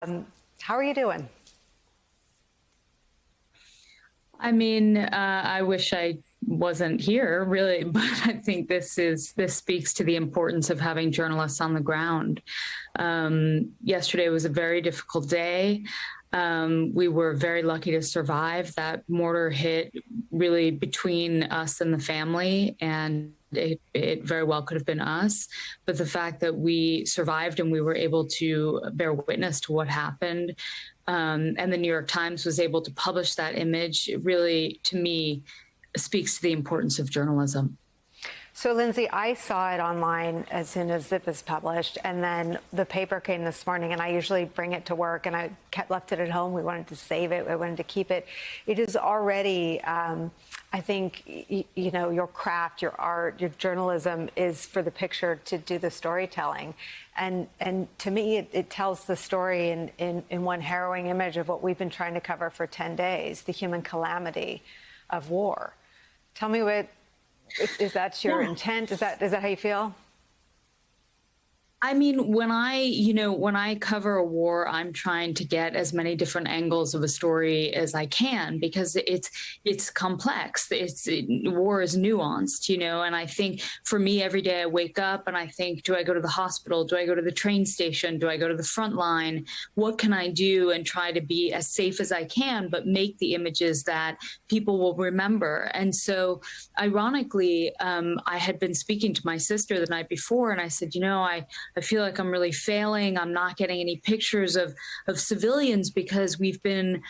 How are you doing? I mean, I wish I wasn't here, really, but I think this speaks to the importance of having journalists on the ground. Yesterday was a very difficult day. We were very lucky to survive. That mortar hit really between us and the family, and it very well could have been us. But the fact that we survived and we were able to bear witness to what happened, and the New York Times was able to publish that image, it really, to me, speaks to the importance of journalism. So, Lindsay, I saw it online as soon as it was published, and then the paper came this morning, and I usually bring it to work, and I left it at home. We wanted to save it. We wanted to keep it. It is already, I think, you know, your craft, your art, your journalism is for the picture to do the storytelling. And to me, it tells the story in one harrowing image of what we've been trying to cover for 10 days, the human calamity of war. Tell me what, is that your intent? Is that how you feel? I mean, when I cover a war, I'm trying to get as many different angles of a story as I can because it's complex. War is nuanced, and I think for me, every day I wake up and I think, do I go to the hospital? Do I go to the train station? Do I go to the front line? What can I do and try to be as safe as I can, but make the images that people will remember? And so, ironically, I had been speaking to my sister the night before, and I said, I feel like I'm really failing. I'm not getting any pictures of civilians because we've been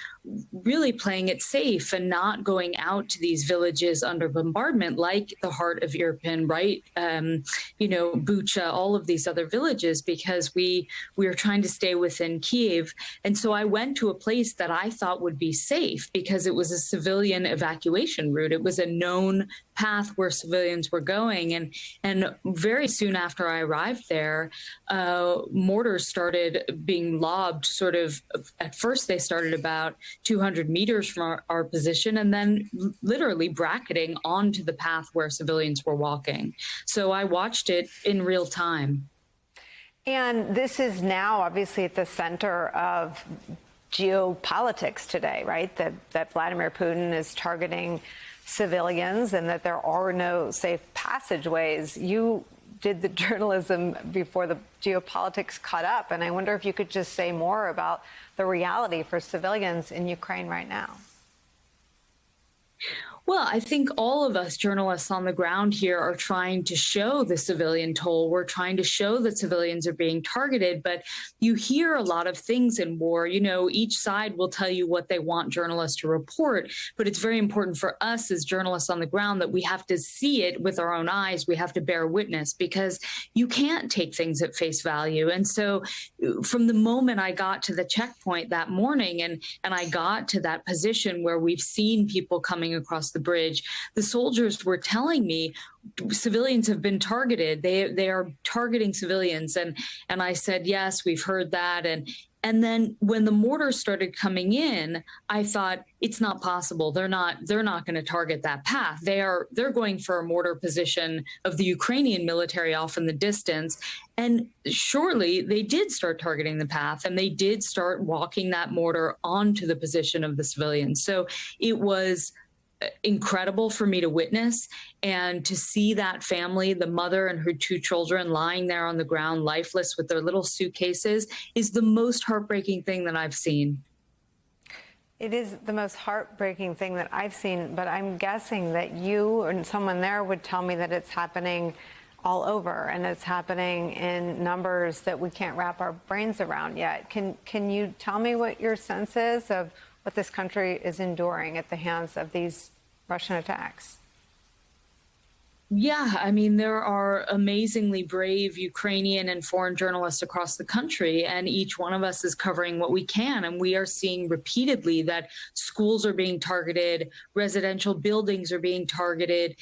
really playing it safe and not going out to these villages under bombardment, like the heart of Irpin, right? Bucha, all of these other villages, because we are trying to stay within Kiev. And so I went to a place that I thought would be safe because it was a civilian evacuation route. It was a known path where civilians were going. And very soon after I arrived there, mortars started being lobbed at first they started about 200 meters from our position and then literally bracketing onto the path where civilians were walking. So I watched it in real time. And this is now obviously at the center of geopolitics today, right? That Vladimir Putin is targeting civilians and that there are no safe passageways. You did the journalism before the geopolitics caught up, and I wonder if you could just say more about the reality for civilians in Ukraine right now. Well, I think all of us journalists on the ground here are trying to show the civilian toll. We're trying to show that civilians are being targeted, but you hear a lot of things in war. Each side will tell you what they want journalists to report, but it's very important for us as journalists on the ground that we have to see it with our own eyes. We have to bear witness because you can't take things at face value. And so from the moment I got to the checkpoint that morning and I got to that position where we've seen people coming across the bridge, the soldiers were telling me civilians have been targeted. They are targeting civilians. And I said, yes, we've heard that. And then when the mortars started coming in, I thought it's not possible. They're not going to target that path. They're going for a mortar position of the Ukrainian military off in the distance. And surely they did start targeting the path and they did start walking that mortar onto the position of the civilians. So it was incredible for me to witness and to see that family, the mother and her two children lying there on the ground, lifeless with their little suitcases, is the most heartbreaking thing that I've seen. It is the most heartbreaking thing that I've seen, but I'm guessing that you and someone there would tell me that it's happening all over and it's happening in numbers that we can't wrap our brains around yet. Can you tell me what your sense is of what this country is enduring at the hands of these Russian attacks? Yeah, I mean, there are amazingly brave Ukrainian and foreign journalists across the country, and each one of us is covering what we can. And we are seeing repeatedly that schools are being targeted, residential buildings are being targeted.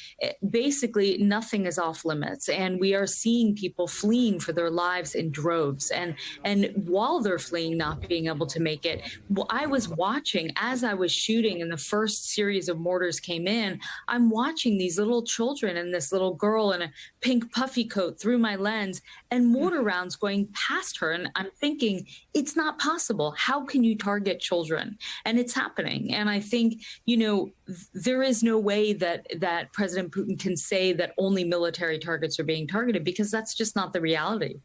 Basically, nothing is off limits. And we are seeing people fleeing for their lives in droves. And while they're fleeing, not being able to make it, I was watching as I was shooting and the first series of mortars came in, I'm watching these little children and this little girl in a pink puffy coat through my lens and mortar rounds going past her. And I'm thinking, it's not possible. How can you target children? And it's happening. And I think, there is no way that President Putin can say that only military targets are being targeted, because that's just not the reality.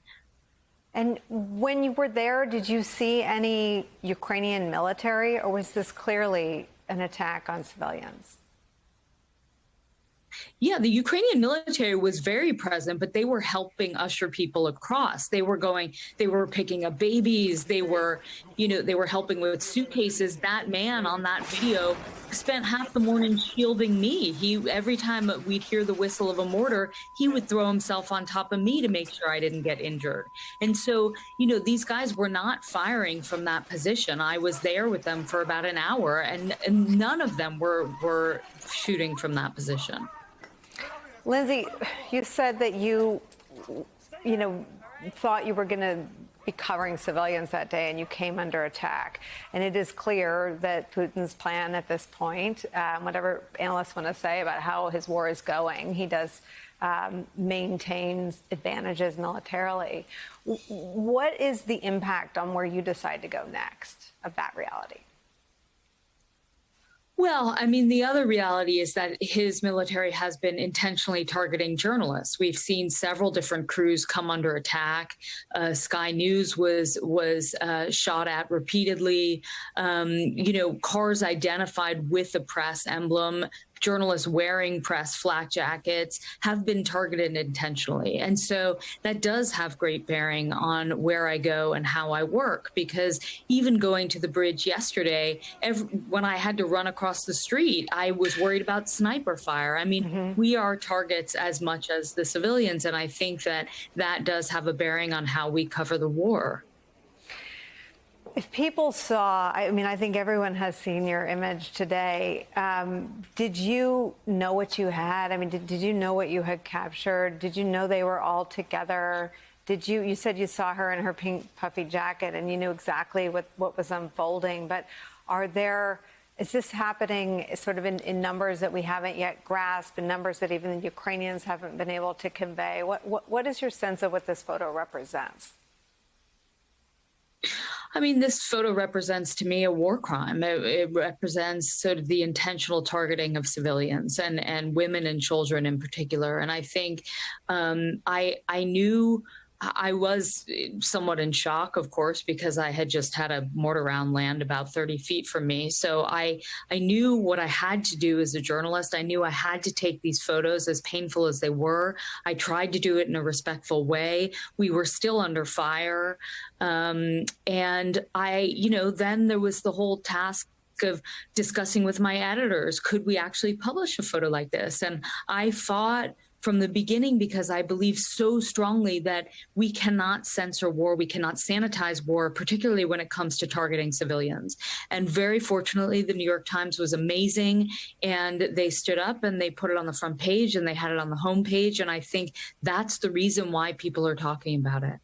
And when you were there, did you see any Ukrainian military, or was this clearly an attack on civilians? Yeah, the Ukrainian military was very present, but they were helping usher people across. They were picking up babies. They were helping with suitcases. That man on that video spent half the morning shielding me. Every time we'd hear the whistle of a mortar, he would throw himself on top of me to make sure I didn't get injured. And so, these guys were not firing from that position. I was there with them for about an hour, and none of them were shooting from that position. Lindsay, you said that you thought you were going to be covering civilians that day, and you came under attack. And it is clear that Putin's plan at this point, whatever analysts want to say about how his war is going, he does maintain advantages militarily. What is the impact on where you decide to go next of that reality? Well, I mean, the other reality is that his military has been intentionally targeting journalists. We've seen several different crews come under attack. Sky News was shot at repeatedly. Cars identified with the press emblem, journalists wearing press flak jackets have been targeted intentionally. And so that does have great bearing on where I go and how I work, because even going to the bridge yesterday, when I had to run across the street, I was worried about sniper fire. I mean, we are targets as much as the civilians. And I think that does have a bearing on how we cover the war. If people saw, I think everyone has seen your image today. Did you know what you had? I mean, did you know what you had captured? Did you know they were all together? You said you saw her in her pink puffy jacket and you knew exactly what was unfolding. But is this happening sort of in numbers that we haven't yet grasped, in numbers that even the Ukrainians haven't been able to convey? What is your sense of what this photo represents? I mean, this photo represents to me a war crime. It represents sort of the intentional targeting of civilians and women and children in particular. And I think I knew I was somewhat in shock, of course, because I had just had a mortar round land about 30 feet from me. So I knew what I had to do as a journalist. I knew I had to take these photos, as painful as they were. I tried to do it in a respectful way. We were still under fire. And then there was the whole task of discussing with my editors, could we actually publish a photo like this? And I fought from the beginning, because I believe so strongly that we cannot censor war, we cannot sanitize war, particularly when it comes to targeting civilians. And very fortunately, the New York Times was amazing, and they stood up and they put it on the front page and they had it on the homepage. And I think that's the reason why people are talking about it.